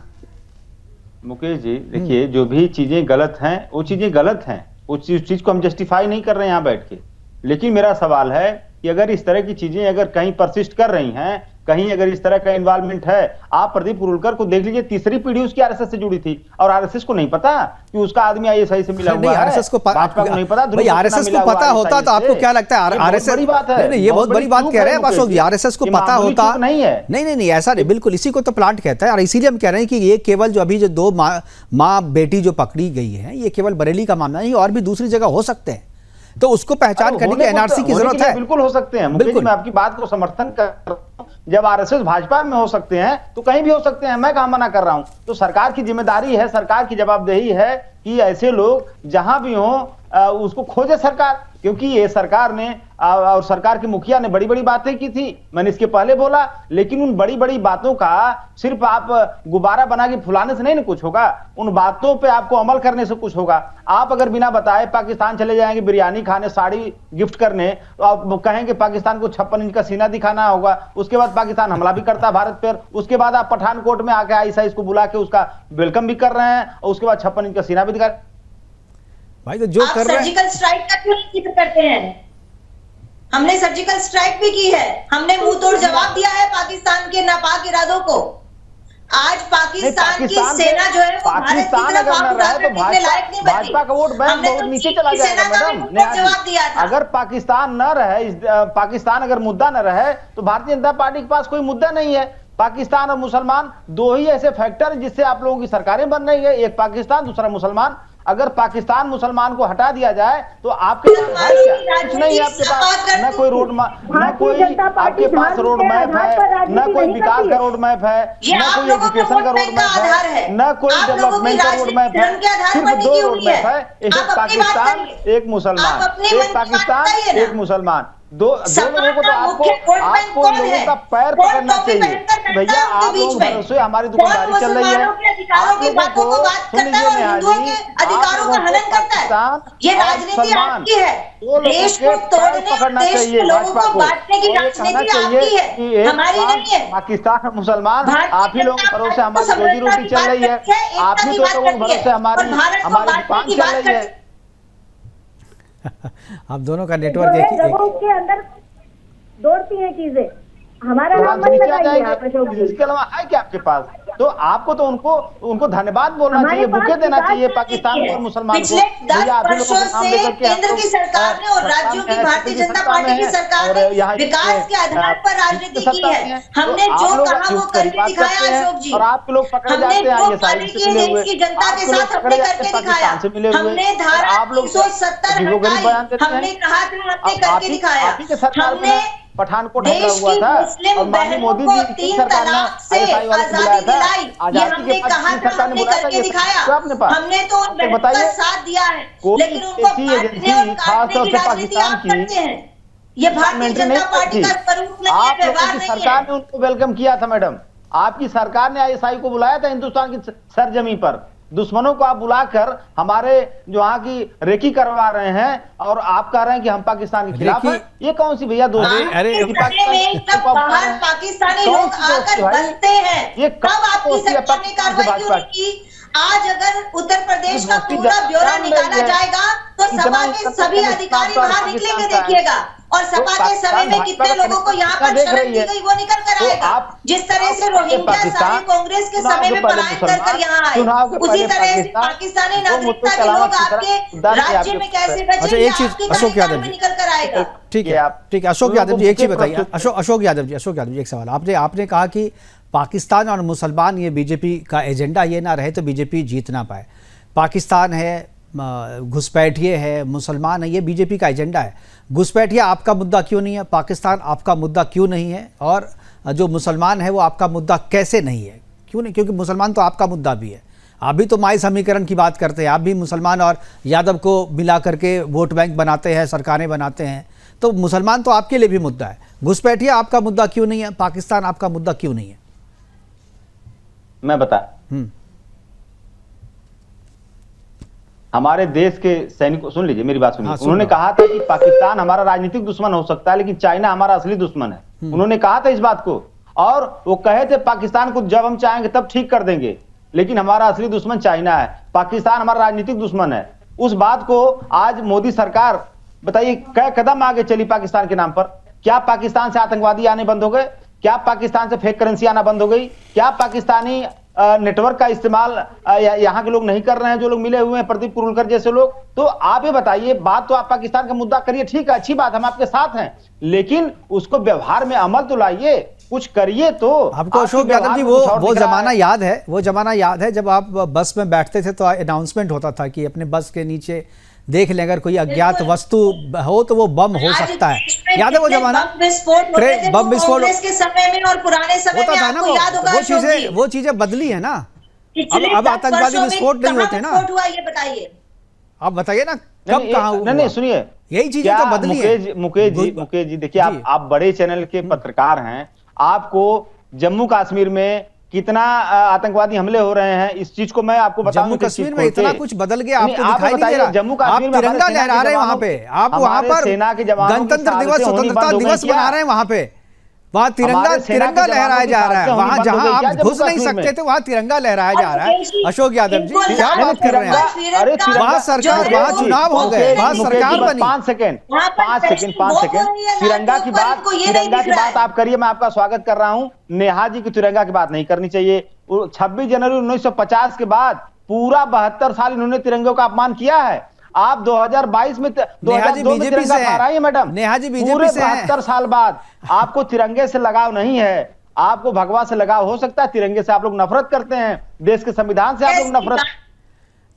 मुकेश जी, देखिए, जो भी चीजें गलत हैं वो चीजें गलत हैं, उस चीज को हम जस्टिफाई नहीं कर रहे हैं यहाँ बैठ के। लेकिन मेरा सवाल है कि अगर इस तरह की चीजें अगर कहीं परसिस्ट कर रही हैं, कहीं अगर इस तरह का इन्वॉल्वमेंट है, आप प्रदीप उरुलकर को देख लीजिए, तीसरी पीढ़ी उसकी आरएसएस से जुड़ी थी, और आरएसएस को नहीं पता कि उसका आदमी आईएसआई से मिला हुआ है। आरएसएस को भाजपा को नहीं पता, भाई आरएसएस को पता होता तो आपको क्या लगता है? आरएसएस बड़ी बात है, ये बहुत बड़ी बात कह रहे हैं अशोक जी। आरएसएस को पता होता नहीं है, नहीं, ऐसा नहीं, बिल्कुल इसी को तो प्लांट कहता है। और इसीलिए हम कह रहे हैं कि ये केवल जो अभी जो 2 माँ बेटी जो पकड़ी गई है, ये केवल बरेली का मामला नहीं, और भी दूसरी जगह हो सकते हैं, तो उसको पहचान करने की एनआरसी की जरूरत है। बिल्कुल हो सकते हैं मुकेश जी, मैं आपकी बात को समर्थन कर रहा हूं। जब आरएसएस भाजपा में हो सकते हैं तो कहीं भी हो सकते हैं, मैं कहां मना कर रहा हूं। तो सरकार की जिम्मेदारी है, सरकार की जवाबदेही है कि ऐसे लोग जहां भी हों उसको खोजे सरकार, क्योंकि ये सरकार ने और सरकार के मुखिया ने बड़ी बड़ी बातें की थी, मैंने इसके पहले बोला। लेकिन उन बड़ी बड़ी बातों का सिर्फ आप गुब्बारा बना के फुलाने से नहीं ना कुछ होगा, उन बातों पे आपको अमल करने से कुछ होगा। आप अगर बिना बताए पाकिस्तान चले जाएंगे बिरयानी खाने, साड़ी गिफ्ट करने, तो आप कहेंगे पाकिस्तान को 56 इंच का सीना दिखाना होगा, उसके बाद पाकिस्तान हमला भी करता है भारत पर, उसके बाद आप पठानकोट में आके आईएसआईएस को बुला के उसका वेलकम भी कर रहे हैं, और उसके बाद 56 इंच का सीना भी दिखा। भाई तो जो कर रहे हैं, सर्जिकल स्ट्राइक का क्यों जिक्र करते हैं? हमने सर्जिकल स्ट्राइक भी की है, हमने मुंह तोड़ जवाब दिया है पाकिस्तान के नापाक इरादों को। आज पाकिस्तान की सेना जो है वो भारत की तरफ आंख उठा कर देखने लायक नहीं बची। भाजपा का वोट बैंक बहुत नीचे चला जाएगा मैडम। जवाब दिया था, अगर पाकिस्तान न रहे, पाकिस्तान अगर मुद्दा न रहे, तो भारतीय जनता पार्टी के पास कोई मुद्दा नहीं है। पाकिस्तान और मुसलमान 2 ही ऐसे फैक्टर जिससे आप लोगों की सरकारें बन रही है, एक पाकिस्तान, दूसरा मुसलमान। अगर पाकिस्तान मुसलमान को हटा दिया जाए तो आपके पास कुछ नहीं है, आपके पास न कोई रोड, न कोई आपके पास रोड मैप है, न कोई विकास का रोड मैप है, न कोई एजुकेशन का रोड मैप है, न कोई डेवलपमेंट का रोड मैप है। सिर्फ 2 रोड मैप है, एक पाकिस्तान, एक मुसलमान, एक पाकिस्तान, एक मुसलमान। दो लोगों को तो आपको लोगों का पैर पकड़ना चाहिए। भैया आप लोग भरोसे हमारी दुकानदारी चल रही है, आप लोगों को सुन लीजिए नेहा जी, अधिकारों का हनन करता है। ये राजनीति आपकी है, देश को तोड़ने, देश के लोगों को बांटने की राजनीति आपकी है, हमारी नहीं है। पाकिस्तान और मुसलमान आप ही लोगों के भरोसे हमारी रोजी रोटी चल रही है, आप ही लोगों के भरोसे हमारी दुकान चल रही है। आप दोनों का नेटवर्क के अंदर दौड़ती हैं चीजें, हमारा नाम मत लगाइए आप अशोक जी। इसके अलावा है क्या आपके पास? तो आपको तो उनको धन्यवाद बोलना चाहिए, बुके देना चाहिए पाकिस्तान और मुसलमान को। पिछले 10 वर्षों से केंद्र की सरकार ने और राज्यों की भारतीय जनता पार्टी की सरकार ने विकास के आधार पर राजनीति की है। हमने जो कहा वो करके दिखाया अशोक जी। और आपके लोग पकड़े हमने जाते हैं जो वादे किए देश की जनता के साथ हमने करके दिखाया। हमने धारा 370 हटाई, हमने कहा था हमने करके दिखाया। हमने पठानकोट देश हुआ था मुस्लिम और माननीय बहनों मोदी को जी 3 सरकार ने तलाक से ISI वालों को बुलाया आजादी था। दिलाई, ये आजादी हमने के बाद कहा था, सरकार ने हमने बुलाया था, करके ये दिखाया। तो अपने पास हमने तो उन बहनों का साथ दिया है, लेकिन उनको ऐसी बांटने और एजेंसी खास काटने तौर की से राजनीति पाकिस्तान आप करते हैं। ये भारतीय जनता पार्टी का स्वरूप नहीं है, आप लोगों व्यवहार की नहीं सरकार है। ने उनको वेलकम किया था मैडम, आपकी सरकार ने ISI को बुलाया था हिंदुस्तान की सरजमी पर। दुश्मनों को आप बुलाकर हमारे जो वहाँ की रेकी करवा रहे हैं और आप कह रहे हैं कि हम पाकिस्तान के खिलाफ हैं। ये कौन सी भैया दोस्ती? बाहर पाकिस्तानी लोग आकर बसते हैं, ये कब आपकी सरकार ने कार्रवाई की? आज अगर उत्तर प्रदेश का पूरा ब्यौरा निकाला जाएगा तो सपा के सभी अधिकारी बाहर निकलेंगे, देखिएगा। और सपा के समय में कितने लोगों को यहाँ पर शरण दी गई वो निकल कर आएगा। जिस तरह से रोहिंग्या सारे कांग्रेस के समय में पलायन कर यहाँ आए, उसी तरह से पाकिस्तानी नागरिकता के लोग आपके राज्य में कैसे बचे, एक चीज अशोक यादव जी निकल कर आएगा। ठीक है, ठीक है अशोक यादव जी, एक चीज बताइए। अशोक यादव जी एक सवाल, आपने कहा कि पाकिस्तान और मुसलमान ये बीजेपी का एजेंडा ये ना रहे तो बीजेपी जीत ना पाए। पाकिस्तान है, घुसपैठिए है, मुसलमान है, ये बीजेपी का एजेंडा है। घुसपैठिया आपका मुद्दा क्यों नहीं है? पाकिस्तान आपका मुद्दा क्यों नहीं है? और जो मुसलमान है वो आपका मुद्दा कैसे नहीं है? क्यों नहीं? क्योंकि मुसलमान तो आपका मुद्दा भी है। आप भी तो माई समीकरण की बात करते हैं, आप भी मुसलमान और यादव को मिला करके वोट बैंक बनाते हैं, सरकारें बनाते हैं, तो मुसलमान तो आपके लिए भी मुद्दा है। घुसपैठिया आपका मुद्दा क्यों नहीं है? पाकिस्तान आपका मुद्दा क्यों नहीं है? मैं बता, हमारे देश के सैनिकों, सुन लीजिए मेरी बात सुनिए। उन्होंने कहा था कि पाकिस्तान हमारा राजनीतिक दुश्मन हो सकता है लेकिन चाइना हमारा असली दुश्मन है। उन्होंने कहा था इस बात को, और वो कहे थे पाकिस्तान को जब हम चाहेंगे तब ठीक कर देंगे, लेकिन हमारा असली दुश्मन चाइना है, पाकिस्तान हमारा राजनीतिक दुश्मन है। उस बात को आज मोदी सरकार बताइए क्या कदम आगे चली पाकिस्तान के नाम पर? क्या पाकिस्तान से आतंकवादी आने बंद हो गए? क्या पाकिस्तान से फेक करेंसी आना बंद हो गई? क्या पाकिस्तानी नेटवर्क का इस्तेमाल यहाँ के लोग नहीं कर रहे हैं, जो लोग मिले हुए हैं प्रदीप कुरुलकर जैसे लोग? तो आप ये बताइए, बात तो आप पाकिस्तान का मुद्दा करिए, ठीक है, अच्छी बात, हम आपके साथ हैं, लेकिन उसको व्यवहार में अमल तो लाइए, कुछ करिए। तो आपको अशोक यादव जी वो जमाना याद है? वो जमाना याद है जब आप बस में बैठते थे तो अनाउंसमेंट होता था कि अपने बस के नीचे देख लें अगर कोई अज्ञात वस्तु हो तो वो बम हो सकता है। याद है वो जमाना? बम विस्फोट के समय में और पुराने समय में आपको याद होगा, वो चीजें बदली है ना। अब आतंकवादी विस्फोट नहीं होते ना। ये बताइए, आप बताइए ना कब कहाँ हुआ? नहीं सुनिए, यही चीजें तो बदली है। मुकेश जी देखिए, आप बड़े चैनल के पत्रकार हैं, आपको जम्मू कश्मीर में कितना आतंकवादी हमले हो रहे हैं इस चीज को मैं आपको बताऊं। जम्मू कश्मीर में इतना कुछ बदल गया, आपको दिखाई नहीं दे रहा। जम्मू कश्मीर में तिरंगा लहरा रहे हैं वहां पे, आप वहां पर गणतंत्र दिवस स्वतंत्रता दिवस मना रहे हैं, वहां पे वहां तिरंगा लहराया जा रहा है। वहां जहां आप घुस नहीं सकते थे वहां तिरंगा लहराया जा रहा है। अशोक यादव जी क्या बात कर रहे हैं? वहां सरकार, वहां चुनाव हो गए, वहां सरकार बनी। 5 सेकेंड तिरंगा की बात आप करिए, मैं आपका स्वागत कर रहा हूं। नेहा जी की तिरंगा की बात नहीं करनी चाहिए। 26 जनवरी 1950 के बाद पूरा 72 साल इन्होंने तिरंगे का अपमान किया है। आप 2022 में 2002 में तिरंगा फहरा है मैडम। नेहा जी बीजेपी पूरे से 72 साल बाद आपको तिरंगे से लगाव नहीं है, आपको भगवा से लगाव हो सकता है, तिरंगे से आप लोग नफरत करते हैं, देश के संविधान से आप लोग नफरत।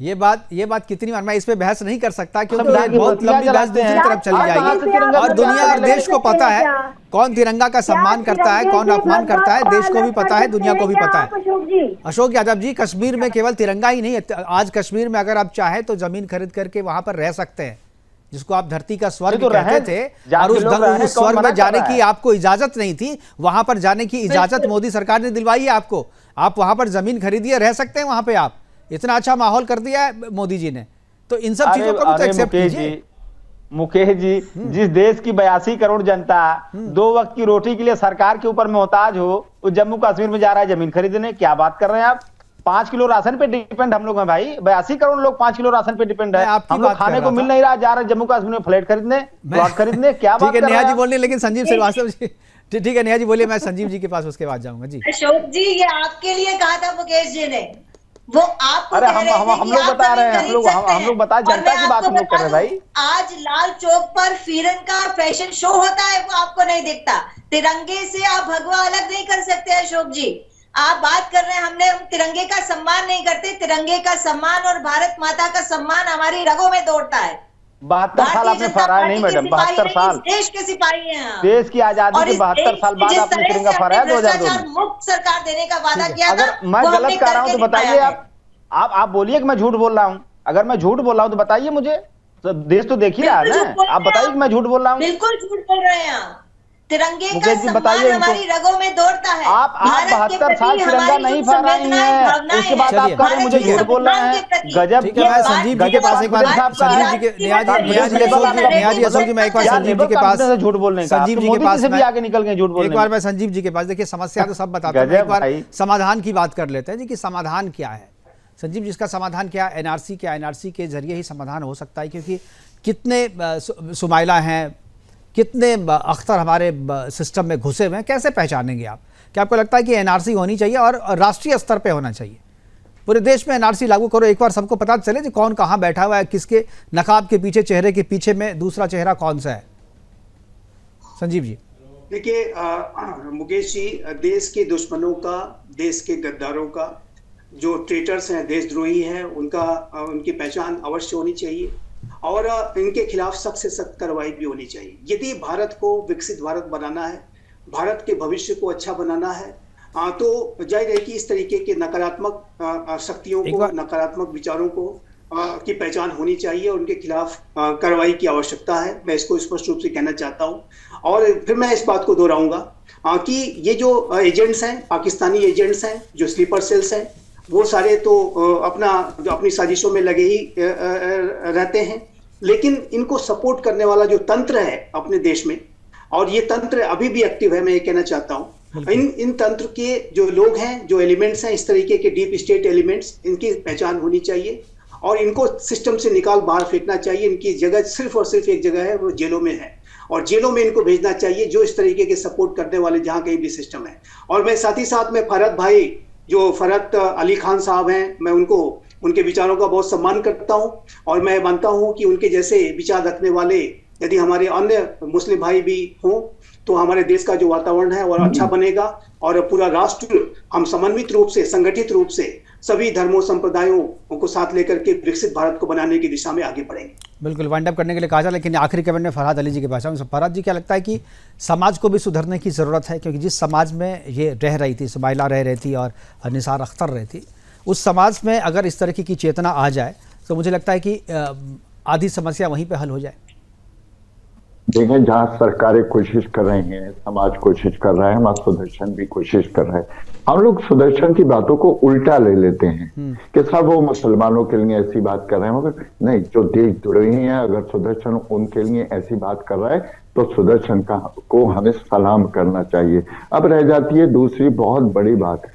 ये बात कितनी बार, मैं इस पे बहस नहीं कर सकता क्योंकि बहुत लंबी बहस दूसरी तरफ चली जाएगी। और दुनिया और देश को पता है कौन तिरंगा का सम्मान करता है, कौन अपमान करता है, देश को भी पता है, दुनिया को भी पता है। अशोक यादव जी, कश्मीर में केवल तिरंगा ही नहीं है, आज कश्मीर में अगर आप चाहें तो जमीन खरीद करके वहां पर रह सकते हैं। जिसको आप धरती का स्वर्ग तो कहते थे, और उस स्वर्ग में जाने की आपको इजाजत नहीं थी, वहां पर जाने की इजाजत मोदी सरकार ने दिलवाई है आपको। आप वहां पर जमीन खरीदिए, रह सकते हैं वहां पे, आप इतना अच्छा माहौल कर दिया है मोदी जी ने, तो इन सब चीजों को भी तो एक्सेप्ट कीजिए। मुकेश जी, जिस देश की 82 करोड़ जनता 2 वक्त की रोटी के लिए सरकार के ऊपर मोहताज हो, वो जम्मू कश्मीर में जा रहा है जमीन खरीदने, क्या बात कर रहे हैं आप? 5 किलो राशन पे डिपेंड हम लोग हैं भाई, 82 करोड़ लोग 5 किलो राशन पे डिपेंड है, हम लोग खाने को मिल नहीं रहा, जा रहे जम्मू कश्मीर में फ्लैट खरीदने, प्लॉट खरीदने, क्या बात कर रहे हैं? नेहा जी बोल रही, लेकिन संजीव श्रीवास्तव जी, ठीक है नेहा जी बोलिए, मैं संजीव जी के पास उसके बाद जाऊंगा जी। अशोक जी, ये आपके लिए कहा था मुकेश जी ने, वो आपको अरे कह रहे थे हम कि लोग आप बता रहे हैं, जमीन खरीद सकते हम लोग बता, और जनता मैं की बात आपको हम लोग कर रहे हैं बता भाई। दूं, आज लाल चौक पर फीरन का फैशन शो होता है, वो आपको नहीं दिखता। तिरंगे से आप भगवा अलग नहीं कर सकते अशोक जी। आप बात कर रहे हैं, हमने तिरंगे का सम्मान नहीं करते, तिरंगे का सम्मान और भारत माता का सम्मान हमारी रगों में दौड़ता है। 72 साल आपने फहराया नहीं मैडम, 72 साल देश के सिपाही हैं, देश की आजादी के 72 साल बाद आपने तिरंगा फहराया 2002 में। मुक्त सरकार देने का वादा किया था, अगर मैं गलत कर रहा हूं तो बताइए आप बोलिए कि मैं झूठ बोल रहा हूं। अगर मैं झूठ बोल रहा हूं तो बताइए मुझे, तो देश तो देख ही रहा है ना, आप बताइए कि मैं झूठ बोल रहा हूं। बिल्कुल झूठ बोल रहे हैं, तिरंगे का मुकेश जी सम्मान बताइए हमारी रगों में दौड़ता है। आप 72 साल तिरंगा नहीं फहराई हैं, उसके बाद आप कह रहे हैं मुझे झूठ बोल रहे हैं, गजब। ठीक है, मैं संजीव जी के पास एक बार, संजीव जी के, नेहा जी अशोक जी, मैं एक बार संजीव जी के पास, झूठ बोलने का, संजीव जी के पास भी आगे निकल गए झूठ बोलने। एक बार मैं संजीव जी के पास, देखिए समस्या तो सब बताते हैं, एक बार समाधान की बात कर लेते हैं जी, कि समाधान क्या है संजीव जी, इसका समाधान क्या है? एनआरसी क्या, एनआरसी के जरिए ही समाधान हो सकता है, क्योंकि कितने सुमाइला हैं, कितने अख्तर हमारे सिस्टम में घुसे हुए हैं, कैसे पहचानेंगे आप? क्या आपको लगता है कि एनआरसी होनी चाहिए और राष्ट्रीय स्तर पे होना चाहिए? पूरे देश में एनआरसी लागू करो, एक बार सबको पता चले कि कौन कहाँ बैठा हुआ है, किसके नकाब के पीछे, चेहरे के पीछे में दूसरा चेहरा कौन सा है। संजीव जी देखिए मुकेश जी, देश के दुश्मनों का, देश के गद्दारों का, जो ट्रेटर्स हैं, देशद्रोही हैं, उनकी पहचान अवश्य होनी चाहिए और इनके खिलाफ सख्त से सख्त कार्रवाई भी होनी चाहिए। यदि भारत को विकसित भारत बनाना है, भारत के भविष्य को अच्छा बनाना है, तो जाहिर है कि इस तरीके के नकारात्मक शक्तियों को, नकारात्मक विचारों को की पहचान होनी चाहिए और उनके खिलाफ कार्रवाई की आवश्यकता है। मैं इसको स्पष्ट रूप से कहना चाहता हूँ और फिर मैं इस बात को दोहराऊंगा कि ये जो एजेंट्स हैं, पाकिस्तानी एजेंट्स हैं, जो स्लीपर सेल्स हैं, वो सारे तो अपनी साजिशों में लगे ही रहते हैं, लेकिन इनको सपोर्ट करने वाला जो तंत्र है अपने देश में, और ये तंत्र अभी भी एक्टिव है, मैं ये कहना चाहता हूँ। इन तंत्र के जो लोग हैं, जो एलिमेंट्स हैं, इस तरीके के डीप स्टेट एलिमेंट्स, इनकी पहचान होनी चाहिए और इनको सिस्टम से निकाल बाहर फेंकना चाहिए। इनकी जगह सिर्फ और सिर्फ एक जगह है, वो जेलों में है और जेलों में इनको भेजना चाहिए, जो इस तरीके के सपोर्ट करने वाले जहाँ कहीं भी सिस्टम है। और मैं साथ ही साथ में फरहत भाई, जो फरहत अली खान साहब हैं, मैं उनके विचारों का बहुत सम्मान करता हूं और मैं मानता हूं कि उनके जैसे विचार रखने वाले यदि हमारे अन्य मुस्लिम भाई भी हों तो हमारे देश का जो वातावरण है वो अच्छा बनेगा और पूरा राष्ट्र हम समन्वित रूप से, संगठित रूप से सभी धर्मों, संप्रदायों को साथ लेकर के विकसित भारत को बनाने की दिशा में आगे बढ़ेंगे। बिल्कुल, वाइंड अप करने के लिए कहा था, लेकिन आखिरी कमेंट में फरहत अली जी के पास आऊँ। फरहत जी, क्या लगता है कि समाज को भी सुधरने की ज़रूरत है? क्योंकि जिस समाज में ये रह रही थी, सुमाइला रह रही थी और निसार अख्तर रही थी, उस समाज में अगर इस तरीके की चेतना आ जाए तो मुझे लगता है कि आधी समस्या वहीं पे हल हो जाए। देखें, जहाँ सरकारें कोशिश कर रही हैं, समाज कोशिश कर रहा है, हमारा सुदर्शन भी कोशिश कर रहा है। हम लोग सुदर्शन की बातों को उल्टा ले लेते हैं कि सब वो मुसलमानों के लिए ऐसी बात कर रहे हैं, मगर नहीं, जो देशद्रोही हैं, अगर सुदर्शन उनके लिए ऐसी बात कर रहा है तो सुदर्शन को हमें सलाम करना चाहिए। अब रह जाती है दूसरी बहुत बड़ी बात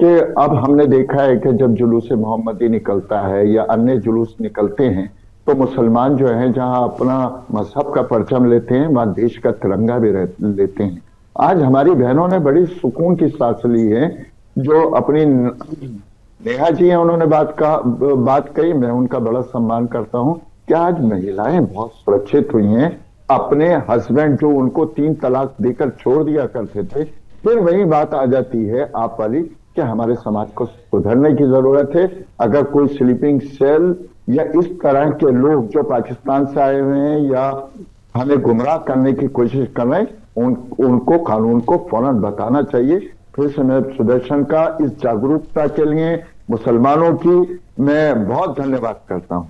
कि अब हमने देखा है कि जब जुलूस मोहम्मदी निकलता है या अन्य जुलूस निकलते हैं तो मुसलमान जो है जहां अपना मजहब का परचम लेते हैं, वहां देश का तिरंगा भी लेते हैं। आज हमारी बहनों ने बड़ी सुकून की सांस ली है। जो अपनी नेहा जी हैं, उन्होंने बात कही, मैं उनका बड़ा सम्मान करता हूं कि आज महिलाएं बहुत सुरक्षित हुई हैं। अपने हस्बैंड जो उनको 3 तलाक देकर छोड़ दिया करते थे, फिर वही बात आ जाती है आप वाली कि हमारे समाज को सुधरने की जरूरत है। अगर कोई स्लीपिंग सेल या इस तरह के लोग जो पाकिस्तान से आए हुए हैं या हमें गुमराह करने की कोशिश कर रहे हैं, उनको कानून को फौरन बताना चाहिए। फिर से मैं सुदर्शन का इस जागरूकता के लिए मुसलमानों की मैं बहुत धन्यवाद करता हूं।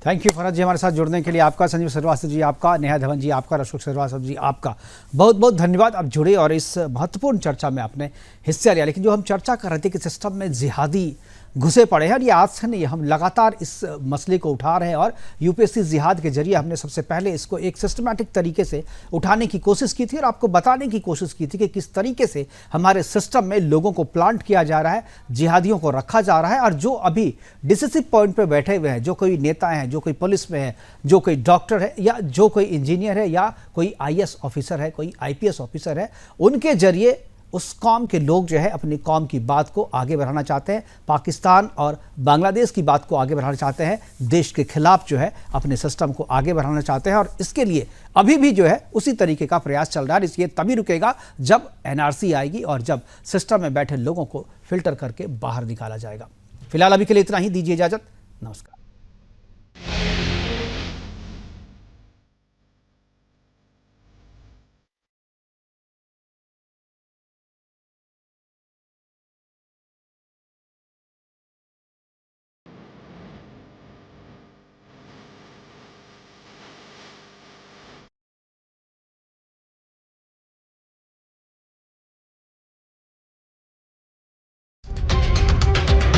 थैंक यू फरहत जी हमारे साथ जुड़ने के लिए। आपका संजीव श्रीवास्तव जी आपका, नेहा धवन जी आपका, अशोक श्रीवास्तव जी आपका बहुत बहुत धन्यवाद। आप जुड़े और इस महत्वपूर्ण चर्चा में आपने हिस्सा लिया। लेकिन जो हम चर्चा कर रहे थे कि सिस्टम में जिहादी घुसे पड़े हैं, और ये आज से नहीं, हम लगातार इस मसले को उठा रहे हैं और यूपीएससी जिहाद के जरिए हमने सबसे पहले इसको एक सिस्टमैटिक तरीके से उठाने की कोशिश की थी और आपको बताने की कोशिश की थी कि किस तरीके से हमारे सिस्टम में लोगों को प्लांट किया जा रहा है, जिहादियों को रखा जा रहा है। और जो अभी डिसिसिव पॉइंट पर बैठे हुए हैं, जो कोई नेता हैं, जो कोई पुलिस में है, जो कोई डॉक्टर है, या जो कोई इंजीनियर है, या कोई आईएएस ऑफिसर है, कोई आईपीएस ऑफिसर है, उनके जरिए उस कौम के लोग जो है अपनी कौम की बात को आगे बढ़ाना चाहते हैं, पाकिस्तान और बांग्लादेश की बात को आगे बढ़ाना चाहते हैं, देश के खिलाफ जो है अपने सिस्टम को आगे बढ़ाना चाहते हैं। और इसके लिए अभी भी जो है उसी तरीके का प्रयास चल रहा है। इसलिए तभी रुकेगा जब एनआरसी आएगी और जब सिस्टम में बैठे लोगों को फिल्टर करके बाहर निकाला जाएगा। फिलहाल अभी के लिए इतना ही, दीजिए इजाजत, नमस्कार।